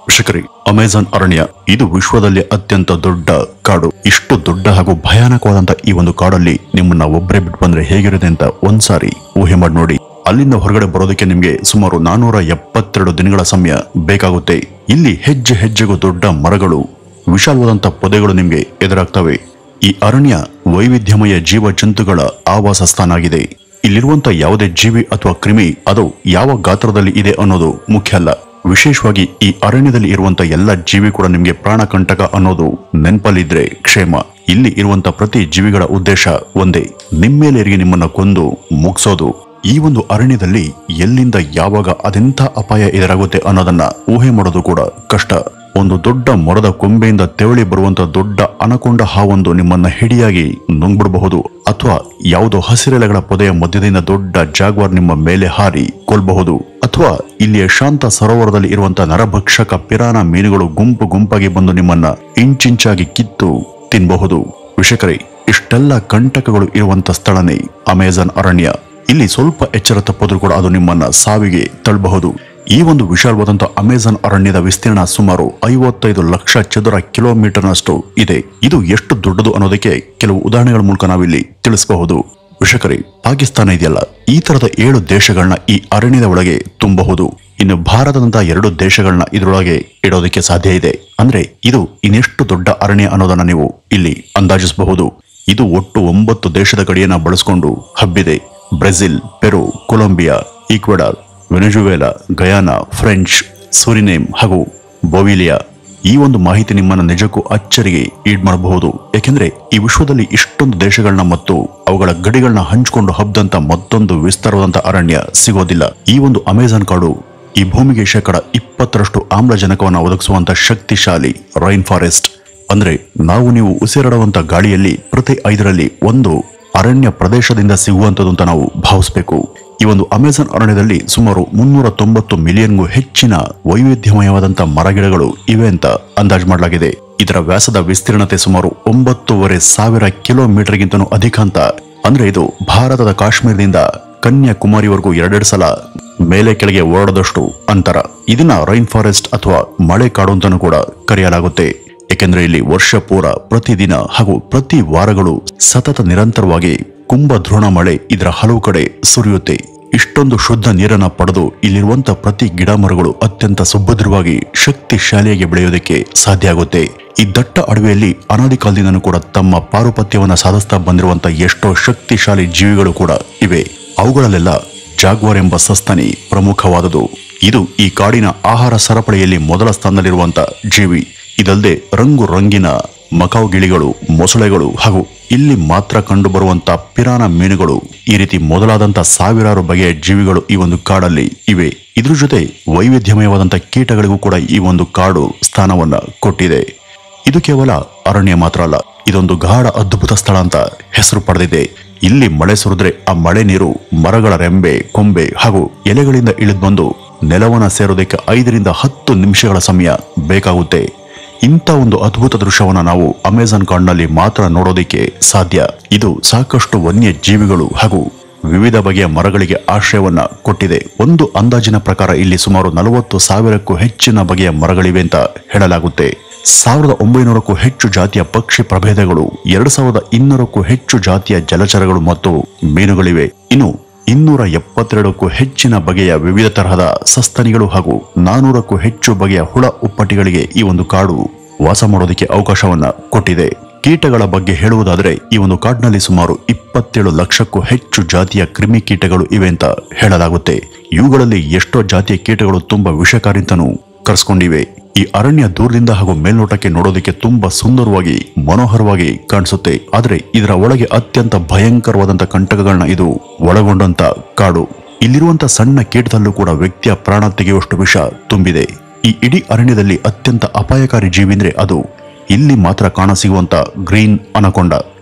ವೀಕ್ಷಕರೇ, ಅಮೆಜಾನ್ ಅರಣ್ಯ ಇದು ವಿಶ್ವದಲ್ಲಿ ಅತ್ಯಂತ ದೊಡ್ಡ ಕಾಡು. ಇಷ್ಟು ದೊಡ್ಡ ಹಾಗೂ ಭಯಾನಕವಾದಂತ ಈ ಒಂದು ಕಾಡಲ್ಲಿ ನಿಮ್ಮನ್ನ ಒಬ್ಬರೇ ಬಿಟ್ಟು ಬಂದ್ರೆ ಹೇಗಿರುತ್ತೆ ಅಂತ ಒಂದ್ಸಾರಿ ಊಹೆ ಮಾಡಿ ನೋಡಿ. ಅಲ್ಲಿಂದ ಹೊರಗಡೆ ಬರೋದಕ್ಕೆ ನಿಮ್ಗೆ ಸುಮಾರು 472 ದಿನಗಳ ಸಮಯ ಬೇಕಾಗುತ್ತೆ. ಇಲ್ಲಿ ಹೆಜ್ಜೆ ಹೆಜ್ಜೆಗೂ ದೊಡ್ಡ ಮರಗಳು, ವಿಶಾಲವಾದಂತ ಪೊದೆಗಳು ನಿಮ್ಗೆ ಎದುರಾಗ್ತವೆ. ಈ ಅರಣ್ಯ ವೈವಿಧ್ಯಮಯ ಜೀವ ಜಂತುಗಳ ಆವಾಸ ಸ್ಥಾನ ಆಗಿದೆ. ಇಲ್ಲಿರುವಂತ ಯಾವುದೇ ಜೀವಿ ಅಥವಾ ಕ್ರಿಮಿ ಅದು ಯಾವ ಗಾತ್ರದಲ್ಲಿ ಇದೆ ಅನ್ನೋದು ಮುಖ್ಯ ಅಲ್ಲ. ವಿಶೇಷವಾಗಿ ಈ ಅರಣ್ಯದಲ್ಲಿ ಇರುವಂತ ಎಲ್ಲ ಜೀವಿ ಕೂಡ ನಿಮ್ಗೆ ಪ್ರಾಣಕಂಟಕ ಅನ್ನೋದು ನೆನಪಲ್ಲಿದ್ರೆ ಕ್ಷೇಮ. ಇಲ್ಲಿ ಇರುವಂತ ಪ್ರತಿ ಜೀವಿಗಳ ಉದ್ದೇಶ ಒಂದೇ, ನಿಮ್ಮೇಲೆರಿಗೆ ನಿಮ್ಮನ್ನ ಕೊಂದು ಮುಗಿಸೋದು. ಈ ಒಂದು ಅರಣ್ಯದಲ್ಲಿ ಎಲ್ಲಿಂದ ಯಾವಾಗ ಅದೆಂಥ ಅಪಾಯ ಎದುರಾಗುತ್ತೆ ಅನ್ನೋದನ್ನ ಊಹೆ ಮಾಡೋದು ಕೂಡ ಕಷ್ಟ. ಒಂದು ದೊಡ್ಡ ಮರದ ಕೊಂಬೆಯಿಂದ ತೆವಳಿ ಬರುವಂತ ದೊಡ್ಡ ಅನಕೊಂಡ ಹಾವೊಂದು ನಿಮ್ಮನ್ನ ಹಿಡಿಯಾಗಿ ನುಂಗ್ಬಿಡಬಹುದು, ಅಥವಾ ಯಾವುದೋ ಹಸಿರೆಲೆಗಳ ಪೊದೆಯ ಮಧ್ಯದಿಂದ ದೊಡ್ಡ ಜಾಗ್ವಾರ್ ನಿಮ್ಮ ಮೇಲೆ ಹಾರಿ ಕೊಲ್ಬಹುದು, ಅಥವಾ ಇಲ್ಲಿಯ ಶಾಂತ ಸರೋವರದಲ್ಲಿ ಇರುವಂತ ನರಭಕ್ಷಕ ಪಿರಾನ ಮೀನುಗಳು ಗುಂಪು ಗುಂಪಾಗಿ ಬಂದು ನಿಮ್ಮನ್ನ ಇಂಚಿಂಚಾಗಿ ಕಿತ್ತು ತಿನ್ನಬಹುದು. ವೀಕ್ಷಕರೇ, ಇಷ್ಟೆಲ್ಲ ಕಂಟಕಗಳು ಇರುವಂತ ಸ್ಥಳನೇ ಅಮೆಜಾನ್ ಅರಣ್ಯ. ಇಲ್ಲಿ ಸ್ವಲ್ಪ ಎಚ್ಚರ ತಪ್ಪೋದ್ರೂ ಕೂಡ ಅದು ನಿಮ್ಮನ್ನ ಸಾವಿಗೆ ತಳ್ಳಬಹುದು. ಈ ಒಂದು ವಿಶಾಲವಾದಂತ ಅಮೆಜಾನ್ ಅರಣ್ಯದ ವಿಸ್ತೀರ್ಣ ಸುಮಾರು 55 ಲಕ್ಷ ಚದರ ಕಿಲೋಮೀಟರ್ನಷ್ಟು ಇದೆ. ಇದು ಎಷ್ಟು ದೊಡ್ಡದು ಅನ್ನೋದಕ್ಕೆ ಕೆಲವು ಉದಾಹರಣೆಗಳ ಮೂಲಕ ನಾವಿಲ್ಲಿ ತಿಳಿಸಬಹುದು. ವೀಕ್ಷಕರೇ, ಪಾಕಿಸ್ತಾನ ಇದೆಯಲ್ಲ, ಈ ತರದ 7 ದೇಶಗಳನ್ನ ಈ ಅರಣ್ಯದ ಒಳಗೆ ತುಂಬಬಹುದು. ಇನ್ನು ಭಾರತದಂತ 2 ದೇಶಗಳನ್ನ ಇದರೊಳಗೆ ಇಡೋದಕ್ಕೆ ಸಾಧ್ಯ ಇದೆ. ಅಂದ್ರೆ ಇದು ಇನ್ನೆಷ್ಟು ದೊಡ್ಡ ಅರಣ್ಯ ಅನ್ನೋದನ್ನ ನೀವು ಇಲ್ಲಿ ಅಂದಾಜಿಸಬಹುದು. ಇದು ಒಟ್ಟು 9 ದೇಶದ ಗಡಿಯನ್ನ ಬಳಸಿಕೊಂಡು ಹಬ್ಬಿದೆ. Brazil, Peru, Colombia, Ecuador, Venezuela, Guyana, French, Suriname ಹಾಗೂ ಬೊವಿಲಿಯಾ. ಈ ಒಂದು ಮಾಹಿತಿ ನಿಮ್ಮನ್ನ ನಿಜಕ್ಕೂ ಅಚ್ಚರಿಗೆ ಈಡ್ ಮಾಡಬಹುದು. ಯಾಕೆಂದ್ರೆ ಈ ವಿಶ್ವದಲ್ಲಿ ಇಷ್ಟೊಂದು ದೇಶಗಳನ್ನ ಮತ್ತು ಅವುಗಳ ಗಡಿಗಳನ್ನ ಹಂಚಿಕೊಂಡು ಹಬ್ದಂತ ಮತ್ತೊಂದು ವಿಸ್ತಾರವಾದಂತ ಅರಣ್ಯ ಸಿಗೋದಿಲ್ಲ. ಈ ಒಂದು ಅಮೆಜಾನ್ ಕಾಡು ಈ ಭೂಮಿಗೆ 20% ಆಮ್ಲಜನಕವನ್ನು ಒದಗಿಸುವಂತ ಶಕ್ತಿಶಾಲಿ ರೈನ್ ಫಾರೆಸ್ಟ್. ಅಂದ್ರೆ ನಾವು ನೀವು ಉಸಿರಾಡುವಂತ ಗಾಳಿಯಲ್ಲಿ ಪ್ರತಿ 5ರಲ್ಲಿ 1 ಅರಣ್ಯ ಪ್ರದೇಶದಿಂದ ಸಿಗುವಂತದ್ದು ಅಂತ ನಾವು ಭಾವಿಸಬೇಕು. ಈ ಒಂದು ಅಮೆಜಾನ್ ಅರಣ್ಯದಲ್ಲಿ ಸುಮಾರು 390 ಮಿಲಿಯನ್ಗೂ ಹೆಚ್ಚಿನ ವೈವಿಧ್ಯಮಯವಾದಂತ ಮರಗಿಡಗಳು ಇವೆ ಅಂತ ಅಂದಾಜು ಮಾಡಲಾಗಿದೆ. ಇದರ ವ್ಯಾಸದ ವಿಸ್ತೀರ್ಣತೆ ಸುಮಾರು 9,500 ಕಿಲೋಮೀಟರ್ಗಿಂತನೂ ಅಧಿಕ ಅಂತ. ಅಂದ್ರೆ ಇದು ಭಾರತದ ಕಾಶ್ಮೀರದಿಂದ ಕನ್ಯಾಕುಮಾರಿವರೆಗೂ 2 ಸಲ ಮೇಲೆ ಕೆಳಗೆ ಓಡಾಡದಷ್ಟು ಅಂತರ. ಇದನ್ನ ರೈನ್ ಫಾರೆಸ್ಟ್ ಅಥವಾ ಮಳೆ ಕಾಡು ಅಂತಾನೂ ಕೂಡ ಕರೆಯಲಾಗುತ್ತೆ. ಏಕೆಂದ್ರೆ ಇಲ್ಲಿ ವರ್ಷ ಪೂರ ಪ್ರತಿದಿನ ಹಾಗೂ ಪ್ರತಿ ವಾರಗಳು ಸತತ ನಿರಂತರವಾಗಿ ಕುಂಭದ್ರೋಣ ಮಳೆ ಇದರ ಹಲವು ಕಡೆ ಸುರಿಯುತ್ತೆ. ಇಷ್ಟೊಂದು ಶುದ್ಧ ನೀರನ್ನ ಪಡೆದು ಇಲ್ಲಿರುವಂತ ಪ್ರತಿ ಗಿಡ ಮರಗಳು ಅತ್ಯಂತ ಸುಭದ್ರವಾಗಿ ಶಕ್ತಿಶಾಲಿಯಾಗಿ ಬೆಳೆಯೋದಕ್ಕೆ ಸಾಧ್ಯ ಆಗುತ್ತೆ. ಈ ದಟ್ಟ ಅಡವಿಯಲ್ಲಿ ಅನಾದಿ ಕಾಲದಿಂದನೂ ಕೂಡ ತಮ್ಮ ಪಾರುಪತ್ಯವನ್ನ ಸಾಧಿಸ್ತಾ ಬಂದಿರುವಂತ ಎಷ್ಟೋ ಶಕ್ತಿಶಾಲಿ ಜೀವಿಗಳು ಕೂಡ ಇವೆ. ಅವುಗಳಲ್ಲೆಲ್ಲ ಜಾಗ್ವಾರ್ ಎಂಬ ಸಸ್ತನಿ ಪ್ರಮುಖವಾದುದು. ಇದು ಈ ಕಾಡಿನ ಆಹಾರ ಸರಪಳಿಯಲ್ಲಿ ಮೊದಲ ಸ್ಥಾನದಲ್ಲಿರುವಂತ ಜೀವಿ. ಇದಲ್ಲದೆ ರಂಗು ರಂಗಿನ ಮಕಾವ್ ಗಿಳಿಗಳು, ಮೊಸಳೆಗಳು ಹಾಗೂ ಇಲ್ಲಿ ಮಾತ್ರ ಕಂಡು ಬರುವಂತ ಪಿರಾನ ಮೀನುಗಳು, ಈ ರೀತಿ ಮೊದಲಾದಂತ ಸಾವಿರಾರು ಬಗೆಯ ಜೀವಿಗಳು ಈ ಒಂದು ಕಾಡಲ್ಲಿ ಇವೆ. ಇದ್ರ ಜೊತೆ ವೈವಿಧ್ಯಮಯವಾದಂತ ಕೀಟಗಳಿಗೂ ಕೂಡ ಈ ಒಂದು ಕಾಡು ಸ್ಥಾನವನ್ನ ಕೊಟ್ಟಿದೆ. ಇದು ಕೇವಲ ಅರಣ್ಯ ಮಾತ್ರ ಅಲ್ಲ, ಇದೊಂದು ಗಾಢ ಅದ್ಭುತ ಸ್ಥಳ ಅಂತ ಹೆಸರು ಪಡೆದಿದೆ. ಇಲ್ಲಿ ಮಳೆ ಸುರಿದ್ರೆ ಆ ಮಳೆ ನೀರು ಮರಗಳ ರೆಂಬೆ, ಕೊಂಬೆ ಹಾಗೂ ಎಲೆಗಳಿಂದ ಇಳಿದು ಬಂದು ನೆಲವನ್ನ ಸೇರೋದಕ್ಕೆ 5ರಿಂದ 10 ನಿಮಿಷಗಳ ಸಮಯ ಬೇಕಾಗುತ್ತೆ. ಇಂಥ ಒಂದು ಅದ್ಭುತ ದೃಶ್ಯವನ್ನ ನಾವು ಅಮೆಜಾನ್ ಕಾಡಿನಲ್ಲಿ ಮಾತ್ರ ನೋಡೋದಕ್ಕೆ ಸಾಧ್ಯ. ಇದು ಸಾಕಷ್ಟು ವನ್ಯ ಜೀವಿಗಳು ಹಾಗೂ ವಿವಿಧ ಬಗೆಯ ಮರಗಳಿಗೆ ಆಶ್ರಯವನ್ನ ಕೊಟ್ಟಿದೆ. ಒಂದು ಅಂದಾಜಿನ ಪ್ರಕಾರ ಇಲ್ಲಿ ಸುಮಾರು 40,000ಕ್ಕೂ ಹೆಚ್ಚಿನ ಬಗೆಯ ಮರಗಳಿವೆ ಅಂತ ಹೇಳಲಾಗುತ್ತೆ. 1,900ಕ್ಕೂ ಹೆಚ್ಚು ಜಾತಿಯ ಪಕ್ಷಿ ಪ್ರಭೇದಗಳು, 2,200ಕ್ಕೂ ಹೆಚ್ಚು ಜಾತಿಯ ಜಲಚರಗಳು ಮತ್ತು ಮೀನುಗಳಿವೆ. ಇನ್ನು 272ಕ್ಕೂ ಹೆಚ್ಚಿನ ಬಗೆಯ ವಿವಿಧ ತರಹದ ಸಸ್ತನಿಗಳು ಹಾಗೂ 400ಕ್ಕೂ ಹೆಚ್ಚು ಬಗೆಯ ಹುಳ ಉಪ್ಪಟಿಗಳಿಗೆ ಈ ಒಂದು ಕಾಡು ವಾಸ ಮಾಡೋದಕ್ಕೆ ಅವಕಾಶವನ್ನ ಕೊಟ್ಟಿದೆ. ಕೀಟಗಳ ಬಗ್ಗೆ ಹೇಳುವುದಾದ್ರೆ ಈ ಒಂದು ಕಾಡಿನಲ್ಲಿ ಸುಮಾರು 27 ಲಕ್ಷಕ್ಕೂ ಹೆಚ್ಚು ಜಾತಿಯ ಕ್ರಿಮಿ ಕೀಟಗಳು ಇವೆ ಅಂತ ಹೇಳಲಾಗುತ್ತೆ. ಇವುಗಳಲ್ಲಿ ಎಷ್ಟೋ ಜಾತಿಯ ಕೀಟಗಳು ತುಂಬಾ ವಿಷಕಾರಿ ಅಂತಾನೂ ಕರೆಸ್ಕೊಂಡಿವೆ. ಈ ಅರಣ್ಯ ದೂರದಿಂದ ಹಾಗೂ ಮೇಲ್ನೋಟಕ್ಕೆ ನೋಡೋದಕ್ಕೆ ತುಂಬಾ ಸುಂದರವಾಗಿ, ಮನೋಹರವಾಗಿ ಕಾಣಿಸುತ್ತೆ. ಆದ್ರೆ ಇದರ ಒಳಗೆ ಅತ್ಯಂತ ಭಯಂಕರವಾದಂತ ಕಂಟಕಗಳನ್ನ ಇದು ಒಳಗೊಂಡಂತ ಕಾಡು. ಇಲ್ಲಿರುವಂತ ಸಣ್ಣ ಕೀಟದಲ್ಲೂ ಕೂಡ ವ್ಯಕ್ತಿಯ ಪ್ರಾಣ ತೆಗೆಯುವಷ್ಟು ವಿಷ ತುಂಬಿದೆ. ಈ ಇಡೀ ಅರಣ್ಯದಲ್ಲಿ ಅತ್ಯಂತ ಅಪಾಯಕಾರಿ ಜೀವಿ ಅಂದ್ರೆ ಅದು ಇಲ್ಲಿ ಮಾತ್ರ ಕಾಣಸಿಗುವಂತ ಗ್ರೀನ್ ಅನಕೊಂಡ.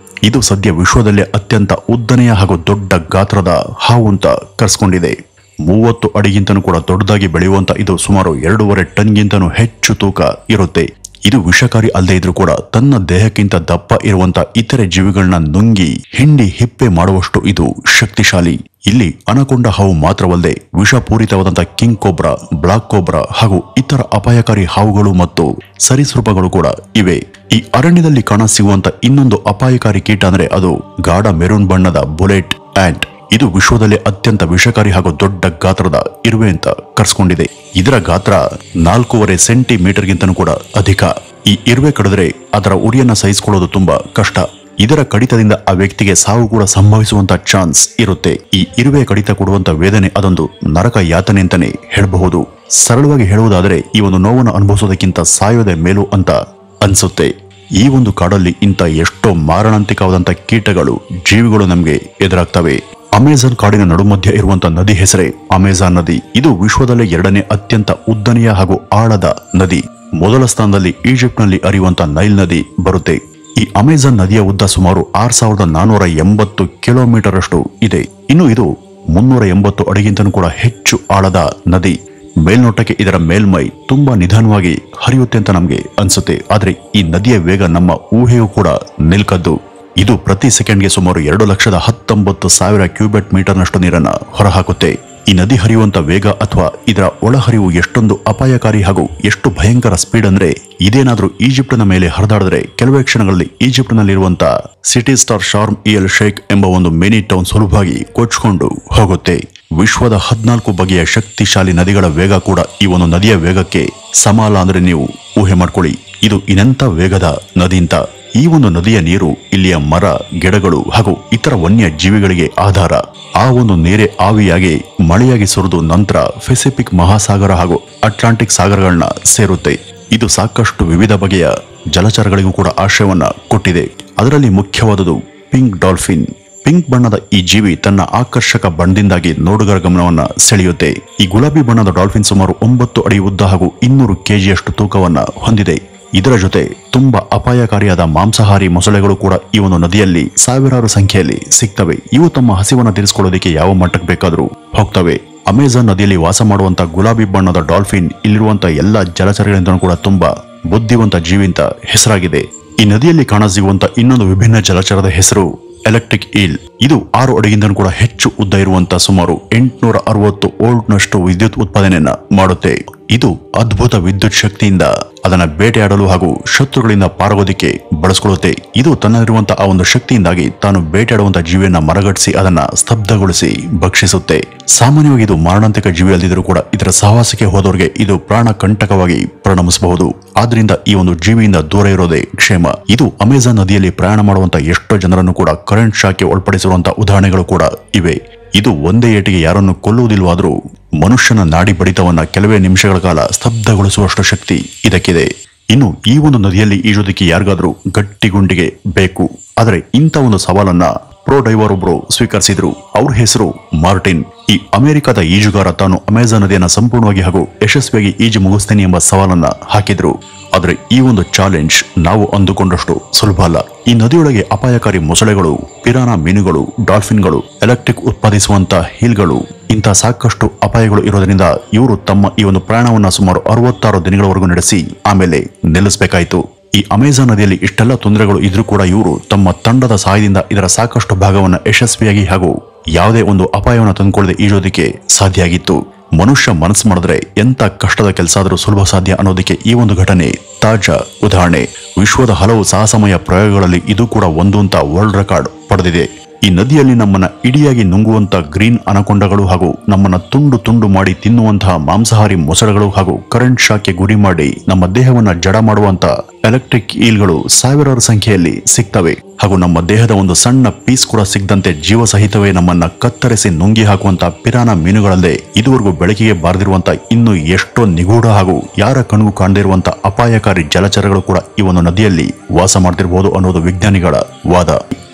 ಇದು ಸದ್ಯ ವಿಶ್ವದಲ್ಲೇ ಅತ್ಯಂತ ಉದ್ದನೆಯ ಹಾಗೂ ದೊಡ್ಡ ಗಾತ್ರದ ಹಾವು ಅಂತ ಕರೆಸ್ಕೊಂಡಿದೆ. 30 ಅಡಿಗಿಂತನೂ ಕೂಡ ದೊಡ್ಡದಾಗಿ ಬೆಳೆಯುವಂತ ಇದು ಸುಮಾರು 2.5 ಟನ್ಗಿಂತನೂ ಹೆಚ್ಚು ತೂಕ ಇರುತ್ತೆ. ಇದು ವಿಷಕಾರಿ ಅಲ್ಲದೆ ಇದ್ರೂ ಕೂಡ ತನ್ನ ದೇಹಕ್ಕಿಂತ ದಪ್ಪ ಇರುವಂತ ಇತರೆ ಜೀವಿಗಳನ್ನ ನುಂಗಿ ಹಿಂಡಿ ಹಿಪ್ಪೆ ಮಾಡುವಷ್ಟು ಇದು ಶಕ್ತಿಶಾಲಿ. ಇಲ್ಲಿ ಅನಕೊಂಡ ಹಾವು ಮಾತ್ರವಲ್ಲದೆ ವಿಷಪೂರಿತವಾದಂತಹ ಕಿಂಗ್ ಕೋಬ್ರಾ, ಬ್ಲಾಕ್ ಕೋಬ್ರಾ ಹಾಗೂ ಇತರ ಅಪಾಯಕಾರಿ ಹಾವುಗಳು ಮತ್ತು ಸರೀಸೃಪಗಳು ಕೂಡ ಇವೆ. ಈ ಅರಣ್ಯದಲ್ಲಿ ಕಾಣಸಿಗುವಂತ ಇನ್ನೊಂದು ಅಪಾಯಕಾರಿ ಕೀಟ ಅಂದ್ರೆ ಅದು ಗಾಢ ಮೆರೂನ್ ಬಣ್ಣದ ಬುಲೆಟ್ ಆಂಟ್. ಇದು ವಿಶ್ವದಲ್ಲಿ ಅತ್ಯಂತ ವಿಷಕಾರಿ ಹಾಗೂ ದೊಡ್ಡ ಗಾತ್ರದ ಇರುವೆ ಅಂತ ಕರ್ಸ್ಕೊಂಡಿದೆ. ಇದರ ಗಾತ್ರ 4.5 ಸೆಂಟಿಮೀಟರ್ಗಿಂತನೂ ಕೂಡ ಅಧಿಕ. ಈ ಇರುವೆ ಕಡಿದ್ರೆ ಅದರ ಉರಿಯನ್ನ ಸಹಿಸಿಕೊಳ್ಳೋದು ತುಂಬಾ ಕಷ್ಟ. ಇದರ ಕಡಿತದಿಂದ ಆ ವ್ಯಕ್ತಿಗೆ ಸಾವು ಕೂಡ ಸಂಭವಿಸುವಂತ ಚಾನ್ಸ್ ಇರುತ್ತೆ. ಈ ಇರುವೆ ಕಡಿತ ಕೊಡುವಂತ ವೇದನೆ ಅದೊಂದು ನರಕ ಯಾತನೆ ಅಂತಾನೆ ಹೇಳಬಹುದು. ಸರಳವಾಗಿ ಹೇಳುವುದಾದರೆ ಈ ಒಂದು ನೋವನ್ನು ಅನುಭವಿಸೋದಕ್ಕಿಂತ ಸಾಯೋದೇ ಮೇಲು ಅಂತ ಅನ್ಸುತ್ತೆ. ಈ ಒಂದು ಕಾಡಲ್ಲಿ ಇಂಥ ಎಷ್ಟೋ ಮಾರಣಾಂತಿಕವಾದಂತ ಕೀಟಗಳು, ಜೀವಿಗಳು ನಮ್ಗೆ ಎದುರಾಗ್ತವೆ. ಅಮೆಜಾನ್ ಕಾಡಿನ ನಡುಮಧ್ಯ ಇರುವಂತಹ ನದಿ ಹೆಸರೇ ಅಮೆಜಾನ್ ನದಿ. ಇದು ವಿಶ್ವದಲ್ಲೇ 2ನೇ ಅತ್ಯಂತ ಉದ್ದನೆಯ ಹಾಗೂ ಆಳದ ನದಿ. ಮೊದಲ ಸ್ಥಾನದಲ್ಲಿ ಈಜಿಪ್ಟ್ನಲ್ಲಿ ಹರಿಯುವಂತ ನೈಲ್ ನದಿ ಬರುತ್ತೆ. ಈ ಅಮೆಜಾನ್ ನದಿಯ ಉದ್ದ ಸುಮಾರು 6480 ಕಿಲೋಮೀಟರ್ ಅಷ್ಟು ಇದೆ. ಇನ್ನು ಇದು 380 ಅಡಿಗಿಂತನೂ ಕೂಡ ಹೆಚ್ಚು ಆಳದ ನದಿ. ಮೇಲ್ನೋಟಕ್ಕೆ ಇದರ ಮೇಲ್ಮೈ ತುಂಬಾ ನಿಧಾನವಾಗಿ ಹರಿಯುತ್ತೆ ಅಂತ ನಮ್ಗೆ ಅನ್ಸುತ್ತೆ. ಆದ್ರೆ ಈ ನದಿಯ ವೇಗ ನಮ್ಮ ಊಹೆಯೂ ಕೂಡ ನಿಲ್ಕದ್ದು. ಇದು ಪ್ರತಿ ಸೆಕೆಂಡ್ಗೆ ಸುಮಾರು 2,19,000 ಕ್ಯೂಬೆಟ್ ಮೀಟರ್ನಷ್ಟು ನೀರನ್ನ ಹೊರಹಾಕುತ್ತೆ. ಈ ನದಿ ಹರಿಯುವಂತ ವೇಗ ಅಥವಾ ಇದರ ಒಳಹರಿವು ಎಷ್ಟೊಂದು ಅಪಾಯಕಾರಿ ಹಾಗೂ ಎಷ್ಟು ಭಯಂಕರ ಸ್ಪೀಡ್ ಅಂದ್ರೆ ಇದೇನಾದ್ರೂ ಈಜಿಪ್ಟಿನ ಮೇಲೆ ಹರಿದಾಡಿದ್ರೆ ಕೆಲವೇ ಕ್ಷಣಗಳಲ್ಲಿ ಈಜಿಪ್ಟ್ನಲ್ಲಿರುವಂತ ಸಿಟಿ ಸ್ಟಾರ್ ಶಾರ್ಮ್ ಎಲ್ ಶೇಖ್ ಎಂಬ ಒಂದು ಮಿನಿ ಟೌನ್ ಸುಲಭವಾಗಿ ಕೊಚ್ಚಿಕೊಂಡು ಹೋಗುತ್ತೆ. ವಿಶ್ವದ 14 ಬಗೆಯ ಶಕ್ತಿಶಾಲಿ ನದಿಗಳ ವೇಗ ಕೂಡ ಈ ಒಂದು ನದಿಯ ವೇಗಕ್ಕೆ ಸಮ ಅಲ್ಲ ಅಂದ್ರೆ ನೀವು ಊಹೆ ಮಾಡ್ಕೊಳ್ಳಿ. ಇದು ಇನ್ನೆಂತ ವೇಗದ ನದಿ ಅಂತ. ಈ ಒಂದು ನದಿಯ ನೀರು ಇಲ್ಲಿಯ ಮರ, ಗಿಡಗಳು ಹಾಗೂ ಇತರ ವನ್ಯ ಜೀವಿಗಳಿಗೆ ಆಧಾರ. ಆ ಒಂದು ನೀರೇ ಆವಿಯಾಗಿ ಮಳೆಯಾಗಿ ಸುರಿದು ನಂತರ ಪೆಸಿಫಿಕ್ ಮಹಾಸಾಗರ ಹಾಗೂ ಅಟ್ಲಾಂಟಿಕ್ ಸಾಗರಗಳನ್ನ ಸೇರುತ್ತೆ. ಇದು ಸಾಕಷ್ಟು ವಿವಿಧ ಬಗೆಯ ಜಲಚರಗಳಿಗೂ ಕೂಡ ಆಶ್ರಯವನ್ನ ಕೊಟ್ಟಿದೆ. ಅದರಲ್ಲಿ ಮುಖ್ಯವಾದುದು ಪಿಂಕ್ ಡಾಲ್ಫಿನ್. ಪಿಂಕ್ ಬಣ್ಣದ ಈ ಜೀವಿ ತನ್ನ ಆಕರ್ಷಕ ಬಣ್ಣದಿಂದಾಗಿ ನೋಡುಗರ ಗಮನವನ್ನ ಸೆಳೆಯುತ್ತೆ. ಈ ಗುಲಾಬಿ ಬಣ್ಣದ ಡಾಲ್ಫಿನ್ ಸುಮಾರು 9 ಅಡಿ ಉದ್ದ ಹಾಗೂ 200 ಕೆಜಿಯಷ್ಟು ತೂಕವನ್ನ ಹೊಂದಿದೆ. ಇದರ ಜೊತೆ ತುಂಬಾ ಅಪಾಯಕಾರಿಯಾದ ಮಾಂಸಾಹಾರಿ ಮೊಸಳೆಗಳು ಕೂಡ ಈ ಒಂದು ನದಿಯಲ್ಲಿ ಸಾವಿರಾರು ಸಂಖ್ಯೆಯಲ್ಲಿ ಸಿಗ್ತವೆ. ಇವು ತಮ್ಮ ಹಸಿವನ್ನ ತೀರಿಸಿಕೊಳ್ಳೋದಕ್ಕೆ ಯಾವ ಮಟ್ಟಕ್ಕೆ ಬೇಕಾದರೂ ಹೋಗ್ತವೆ. ಅಮೆಜಾನ್ ನದಿಯಲ್ಲಿ ವಾಸ ಮಾಡುವಂತ ಗುಲಾಬಿ ಬಣ್ಣದ ಡಾಲ್ಫಿನ್ ಇಲ್ಲಿರುವಂತ ಎಲ್ಲಾ ಜಲಚರಗಳಿಂದ ಕೂಡ ತುಂಬಾ ಬುದ್ಧಿವಂತ ಜೀವಿ ಅಂತ ಹೆಸರಾಗಿದೆ. ಈ ನದಿಯಲ್ಲಿ ಕಾಣಸಿಗುವಂತ ಇನ್ನೊಂದು ವಿಭಿನ್ನ ಜಲಚರದ ಹೆಸರು ಎಲೆಕ್ಟ್ರಿಕ್ ಈಲ್. ಇದು 6 ಅಡಿಗಿಂತಲೂ ಕೂಡ ಹೆಚ್ಚು ಉದ್ದ ಇರುವಂತ ಸುಮಾರು 860 ವೋಲ್ಟ್ನಷ್ಟು ವಿದ್ಯುತ್ ಉತ್ಪಾದನೆಯನ್ನ ಮಾಡುತ್ತೆ. ಇದು ಅದ್ಭುತ ವಿದ್ಯುತ್ ಶಕ್ತಿಯಿಂದ ಅದನ್ನ ಬೇಟೆಯಾಡಲು ಹಾಗೂ ಶತ್ರುಗಳಿಂದ ಪಾರಾಗೋದಿಕ್ಕೆ ಬಳಸಿಕೊಳ್ಳುತ್ತೆ. ಇದು ತನ್ನಲ್ಲಿರುವಂತಹ ಆ ಒಂದು ಶಕ್ತಿಯಿಂದಾಗಿ ತಾನು ಬೇಟೆಯಾಡುವಂತ ಜೀವಿಯನ್ನ ಮರಗಟ್ಟಿಸಿ ಅದನ್ನ ಸ್ತಬ್ಧಗೊಳಿಸಿ ಭಕ್ಷಿಸುತ್ತೆ. ಸಾಮಾನ್ಯವಾಗಿ ಇದು ಮಾರಣಾಂತಿಕ ಜೀವಿ ಅಲ್ಲದಿದ್ರೂ ಕೂಡ ಇದರ ಸಹವಾಸಕ್ಕೆ ಹೋದವರಿಗೆ ಇದು ಪ್ರಾಣ ಕಂಟಕವಾಗಿ ಪರಿಣಮಿಸಬಹುದು. ಆದ್ರಿಂದ ಈ ಒಂದು ಜೀವಿಯಿಂದ ದೂರ ಇರೋದೇ ಕ್ಷೇಮ. ಇದು ಅಮೆಜಾನ್ ನದಿಯಲ್ಲಿ ಪ್ರಯಾಣ ಮಾಡುವಂತ ಎಷ್ಟೋ ಜನರನ್ನು ಕೂಡ ಕರೆಂಟ್ ಶಾಕ್ಗೆ ಒಳಪಡಿಸಿರುವಂತಹ ಉದಾಹರಣೆಗಳು ಕೂಡ ಇವೆ. ಇದು ಒಂದೇ ಏಟಿಗೆ ಯಾರನ್ನು ಕೊಲ್ಲುವುದಿಲ್ಲವಾದರೂ ಮನುಷ್ಯನ ನಾಡಿ ಬಡಿತವನ್ನ ಕೆಲವೇ ನಿಮಿಷಗಳ ಕಾಲ ಸ್ತಬ್ಧಗೊಳಿಸುವಷ್ಟು ಶಕ್ತಿ ಇದಕ್ಕಿದೆ. ಇನ್ನು ಈ ಒಂದು ನದಿಯಲ್ಲಿ ಈಜೋದಕ್ಕೆ ಯಾರಿಗಾದ್ರೂ ಗಟ್ಟಿ ಗುಂಡಿಗೆ ಬೇಕು. ಆದರೆ ಇಂಥ ಒಂದು ಸವಾಲನ್ನ ಪ್ರೋ ಡೈವರ್ ಒಬ್ರು ಸ್ವೀಕರಿಸಿದ್ರು. ಅವ್ರ ಹೆಸರು ಮಾರ್ಟಿನ್. ಈ ಅಮೆರಿಕದ ಈಜುಗಾರ ತಾನು ಅಮೆಜಾನ್ ನದಿಯನ್ನ ಸಂಪೂರ್ಣವಾಗಿ ಹಾಗೂ ಯಶಸ್ವಿಯಾಗಿ ಈಜು ಮುಗಿಸ್ತೇನೆ ಎಂಬ ಸವಾಲನ್ನ ಹಾಕಿದ್ರು. ಆದ್ರೆ ಈ ಒಂದು ಚಾಲೆಂಜ್ ನಾವು ಅಂದುಕೊಂಡಷ್ಟು ಸುಲಭ ಅಲ್ಲ. ಈ ನದಿಯೊಳಗೆ ಅಪಾಯಕಾರಿ ಮೊಸಳೆಗಳು, ಪಿರಾನಾ ಮೀನುಗಳು, ಡಾಲ್ಫಿನ್ಗಳು, ಎಲೆಕ್ಟ್ರಿಕ್ ಉತ್ಪಾದಿಸುವಂತ ಹೀಲ್ಗಳು, ಇಂಥ ಸಾಕಷ್ಟು ಅಪಾಯಗಳು ಇರೋದ್ರಿಂದ ಇವರು ತಮ್ಮ ಈ ಒಂದು ಪ್ರಯಾಣವನ್ನ ಸುಮಾರು 66 ದಿನಗಳವರೆಗೂ ನಡೆಸಿ ಆಮೇಲೆ ನಿಲ್ಲಿಸಬೇಕಾಯಿತು. ಈ ಅಮೆಜಾನ್ ನದಿಯಲ್ಲಿ ಇಷ್ಟೆಲ್ಲ ತೊಂದರೆಗಳು ಇದ್ರೂ ಕೂಡ ಇವರು ತಮ್ಮ ತಂಡದ ಸಹಾಯದಿಂದ ಇದರ ಸಾಕಷ್ಟು ಭಾಗವನ್ನ ಯಶಸ್ವಿಯಾಗಿ ಹಾಗೂ ಯಾವುದೇ ಒಂದು ಅಪಾಯವನ್ನು ತಂದುಕೊಳ್ಳದೆ ಈಜೋದಕ್ಕೆ ಸಾಧ್ಯ ಆಗಿತ್ತು. ಮನುಷ್ಯ ಮನಸ್ಸು ಮಾಡಿದ್ರೆ ಎಂತ ಕಷ್ಟದ ಕೆಲಸ ಆದರೂ ಸುಲಭ ಸಾಧ್ಯ ಅನ್ನೋದಕ್ಕೆ ಈ ಒಂದು ಘಟನೆ ತಾಜಾ ಉದಾಹರಣೆ. ವಿಶ್ವದ ಹಲವು ಸಾಹಸಮಯ ಪ್ರಯೋಗಗಳಲ್ಲಿ ಇದು ಕೂಡ ಒಂದು ಅಂತ ವರ್ಲ್ಡ್ ರೆಕಾರ್ಡ್ ಪಡೆದಿದೆ. ಈ ನದಿಯಲ್ಲಿ ನಮ್ಮನ್ನ ಇಡಿಯಾಗಿ ನುಂಗುವಂತ ಗ್ರೀನ್ ಅನಕೊಂಡಗಳು ಹಾಗೂ ನಮ್ಮನ್ನ ತುಂಡು ತುಂಡು ಮಾಡಿ ತಿನ್ನುವಂತಹ ಮಾಂಸಾಹಾರಿ ಮೊಸಳೆಗಳು ಹಾಗೂ ಕರೆಂಟ್ ಶಾಕ್ಗೆ ಗುರಿ ಮಾಡಿ ನಮ್ಮ ದೇಹವನ್ನ ಜಡ ಮಾಡುವಂತ ಎಲೆಕ್ಟ್ರಿಕ್ ಈಲ್ಗಳು ಸಾವಿರಾರು ಸಂಖ್ಯೆಯಲ್ಲಿ ಸಿಗ್ತವೆ. ಹಾಗೂ ನಮ್ಮ ದೇಹದ ಒಂದು ಸಣ್ಣ ಪೀಸ್ ಕೂಡ ಸಿಗದಂತೆ ಜೀವ ಸಹಿತವೇ ನಮ್ಮನ್ನ ಕತ್ತರಿಸಿ ನುಂಗಿ ಹಾಕುವಂತ ಪಿರಾನಾ ಮೀನುಗಳಲ್ಲದೆ ಇದುವರೆಗೂ ಬೆಳಕಿಗೆ ಬಾರದಿರುವಂತ ಇನ್ನು ಎಷ್ಟೋ ನಿಗೂಢ ಹಾಗೂ ಯಾರ ಕಣ್ಗೂ ಕಾಣದಿರುವಂತ ಅಪಾಯಕಾರಿ ಜಲಚರಗಳು ಕೂಡ ಈ ಒಂದು ನದಿಯಲ್ಲಿ ವಾಸ ಮಾಡ್ತಿರಬಹುದು ಅನ್ನೋದು ವಿಜ್ಞಾನಿಗಳ ವಾದ.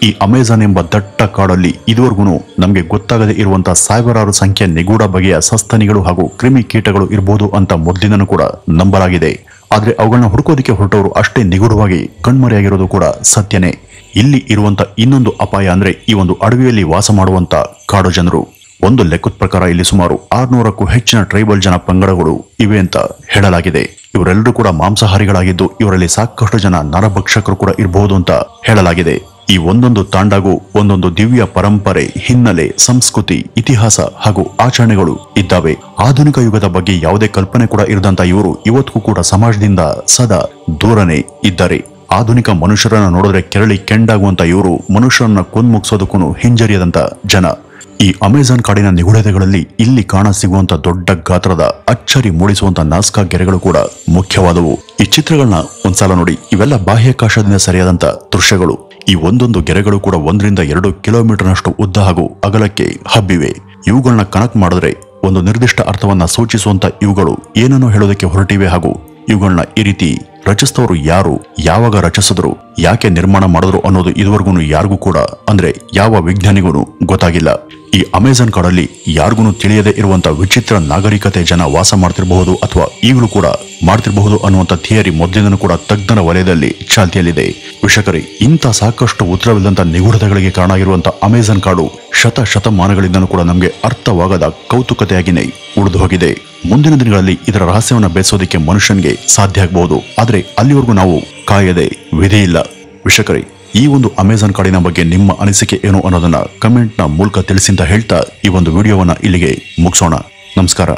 ಈ ಅಮೆಜಾನ್ ಎಂಬ ದಟ್ಟ ಕಾಡಲ್ಲಿ ಇದುವರೆಗೂ ನಮಗೆ ಗೊತ್ತಾಗದೇ ಇರುವಂತಹ ಸಾವಿರಾರು ಸಂಖ್ಯೆಯ ನಿಗೂಢ ಬಗೆಯ ಸಸ್ತನಿಗಳು ಹಾಗೂ ಕ್ರಿಮಿ ಕೀಟಗಳು ಇರಬಹುದು ಅಂತ ಮೊದಲಿಂದನೂ ಕೂಡ ನಂಬಲಾಗಿದೆ. ಆದ್ರೆ ಅವುಗಳನ್ನ ಹುಡುಕೋದಿಕ್ಕೆ ಹೊರಟವರು ಅಷ್ಟೇ ನಿಗೂಢವಾಗಿ ಕಣ್ಮರೆಯಾಗಿರೋದು ಕೂಡ ಸತ್ಯನೇ. ಇಲ್ಲಿ ಇರುವಂತ ಇನ್ನೊಂದು ಅಪಾಯ ಅಂದ್ರೆ ಈ ಒಂದು ಅಡವಿಯಲ್ಲಿ ವಾಸ ಮಾಡುವಂತ ಕಾಡು ಜನರು. ಒಂದು ಲೆಕ್ಕದ ಪ್ರಕಾರ ಇಲ್ಲಿ ಸುಮಾರು 600ಕ್ಕೂ ಹೆಚ್ಚಿನ ಟ್ರೈಬಲ್ ಜನ ಪಂಗಡಗಳು ಇವೆ ಅಂತ ಹೇಳಲಾಗಿದೆ. ಇವರೆಲ್ಲರೂ ಕೂಡ ಮಾಂಸಾಹಾರಿಗಳಾಗಿದ್ದು ಇವರಲ್ಲಿ ಸಾಕಷ್ಟು ಜನ ನರಭಕ್ಷಕರು ಕೂಡ ಇರಬಹುದು ಅಂತ ಹೇಳಲಾಗಿದೆ. ಈ ಒಂದೊಂದು ತಾಂಡಾಗೂ ಒಂದೊಂದು ದಿವ್ಯ ಪರಂಪರೆ, ಹಿನ್ನೆಲೆ, ಸಂಸ್ಕೃತಿ, ಇತಿಹಾಸ ಹಾಗೂ ಆಚರಣೆಗಳು ಇದ್ದಾವೆ. ಆಧುನಿಕ ಯುಗದ ಬಗ್ಗೆ ಯಾವುದೇ ಕಲ್ಪನೆ ಕೂಡ ಇರದಂತ ಇವರು ಇವತ್ತಿಗೂ ಕೂಡ ಸಮಾಜದಿಂದ ಸದಾ ದೂರನೇ ಇದ್ದಾರೆ. ಆಧುನಿಕ ಮನುಷ್ಯರನ್ನ ನೋಡಿದ್ರೆ ಕೆರಳಿ ಕೆಂಡಾಗುವಂತ ಇವರು ಮನುಷ್ಯರನ್ನ ಕೊಂದ್ಮುಗಿಸೋದಕ್ಕೂ ಹಿಂಜರಿಯದಂತ ಜನ. ಈ ಅಮೆಜಾನ್ ಕಾಡಿನ ನಿಗೂಢತೆಗಳಲ್ಲಿ ಇಲ್ಲಿ ಕಾಣ ಸಿಗುವಂತ ದೊಡ್ಡ ಗಾತ್ರದ ಅಚ್ಚರಿ ಮೂಡಿಸುವಂತ ನಾಸ್ಕಾ ಗೆರೆಗಳು ಕೂಡ ಮುಖ್ಯವಾದವು. ಈ ಚಿತ್ರಗಳನ್ನ ಒಂದ್ಸಲ ನೋಡಿ. ಇವೆಲ್ಲ ಬಾಹ್ಯಾಕಾಶದಿಂದ ಸರಿಯಾದಂತ ದೃಶ್ಯಗಳು. ಈ ಒಂದೊಂದು ಗೆರೆಗಳು ಕೂಡ 1-2 ಕಿಲೋಮೀಟರ್ನಷ್ಟು ಉದ್ದ ಹಾಗೂ ಅಗಲಕ್ಕೆ ಹಬ್ಬಿವೆ. ಇವುಗಳನ್ನ ಕನೆಕ್ಟ್ ಮಾಡಿದ್ರೆ ಒಂದು ನಿರ್ದಿಷ್ಟ ಅರ್ಥವನ್ನ ಸೂಚಿಸುವಂತ ಇವುಗಳು ಏನನ್ನೋ ಹೇಳೋದಕ್ಕೆ ಹೊರಟಿವೆ ಹಾಗೂ ಇವುಗಳನ್ನ ಈ ರೀತಿ ರಚಿಸಿದವರು ಯಾರು, ಯಾವಾಗ ರಚಿಸಿದ್ರು, ಯಾಕೆ ನಿರ್ಮಾಣ ಮಾಡಿದ್ರು ಅನ್ನೋದು ಇದುವರೆಗೂ ಯಾರಿಗೂ ಕೂಡ ಅಂದ್ರೆ ಯಾವ ವಿಜ್ಞಾನಿಗೂ ಗೊತ್ತಾಗಿಲ್ಲ. ಈ ಅಮೆಜಾನ್ ಕಾಡಲ್ಲಿ ಯಾರಿಗೂ ತಿಳಿಯದೇ ಇರುವಂತ ವಿಚಿತ್ರ ನಾಗರಿಕತೆ ಜನ ವಾಸ ಮಾಡ್ತಿರಬಹುದು ಅಥವಾ ಈಗಲೂ ಕೂಡ ಮಾಡ್ತಿರಬಹುದು ಅನ್ನುವಂತ ಥಿಯರಿ ಮೊದಲಿಂದನೂ ಕೂಡ ತಜ್ಞರ ವಲಯದಲ್ಲಿ ಚಾಲ್ತಿಯಲ್ಲಿದೆ. ವೀಕ್ಷಕರೇ, ಇಂಥ ಸಾಕಷ್ಟು ಉತ್ತರವಿಲ್ಲದಂತ ನಿಗೂಢತೆಗಳಿಗೆ ಕಾರಣ ಆಗಿರುವಂತ ಅಮೆಜಾನ್ ಕಾಡು ಶತಮಾನಗಳಿಂದನೂ ಕೂಡ ನಮಗೆ ಅರ್ಥವಾಗದ ಕೌತುಕತೆಯಾಗಿನೇ ಉಳಿದು ಹೋಗಿದೆ. ಮುಂದಿನ ದಿನಗಳಲ್ಲಿ ಇದರ ರಹಸ್ಯವನ್ನ ಬೇಯಿಸೋದಕ್ಕೆ ಮನುಷ್ಯನಿಗೆ ಸಾಧ್ಯ ಆಗಬಹುದು. ಆದ್ರೆ ಅಲ್ಲಿವರೆಗೂ ನಾವು ಕಾಯದೆ ವಿಧಿ ಇಲ್ಲ. ವೀಕ್ಷಕರೇ, ಈ ಒಂದು ಅಮೆಜಾನ್ ಕಾಡಿನ ಬಗ್ಗೆ ನಿಮ್ಮ ಅನಿಸಿಕೆ ಏನು ಅನ್ನೋದನ್ನ ಕಮೆಂಟ್ ನ ಮೂಲಕ ತಿಳಿಸಿ ಅಂತ ಹೇಳ್ತಾ ಈ ಒಂದು ವಿಡಿಯೋವನ್ನ ಇಲ್ಲಿಗೆ ಮುಗಿಸೋಣ. ನಮಸ್ಕಾರ.